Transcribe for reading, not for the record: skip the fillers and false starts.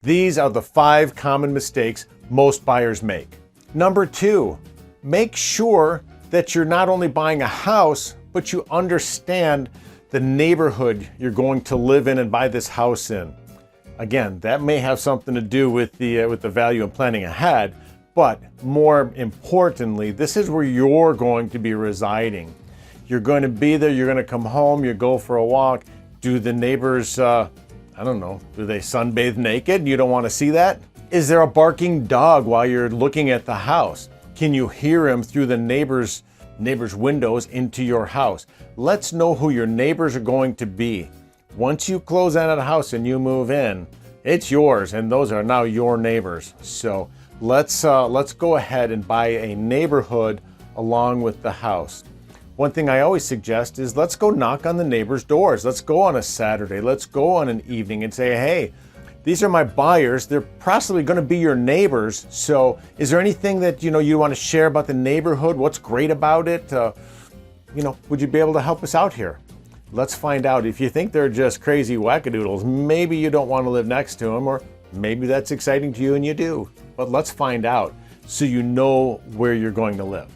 These are the 5 common mistakes most buyers make. Number 2, make sure that you're not only buying a house, but you understand the neighborhood you're going to live in and buy this house in. Again, that may have something to do with the value of planning ahead, but more importantly, this is where you're going to be residing. You're going to be there, you're going to come home, you go for a walk. Do the neighbors, I don't know, do they sunbathe naked? You don't want to see that? Is there a barking dog while you're looking at the house? Can you hear him through the neighbors' windows into your house? Let's know who your neighbors are going to be. Once you close on a house and you move in, it's yours, and those are now your neighbors. So let's go ahead and buy a neighborhood along with the house. One thing I always suggest is let's go knock on the neighbors' doors. Let's go on a Saturday. Let's go on an evening and say, hey, these are my buyers. They're possibly going to be your neighbors. So is there anything that you want to share about the neighborhood? What's great about it? Would you be able to help us out here? Let's find out. If you think they're just crazy wackadoodles, maybe you don't want to live next to them, or maybe that's exciting to you and you do. But let's find out so you know where you're going to live.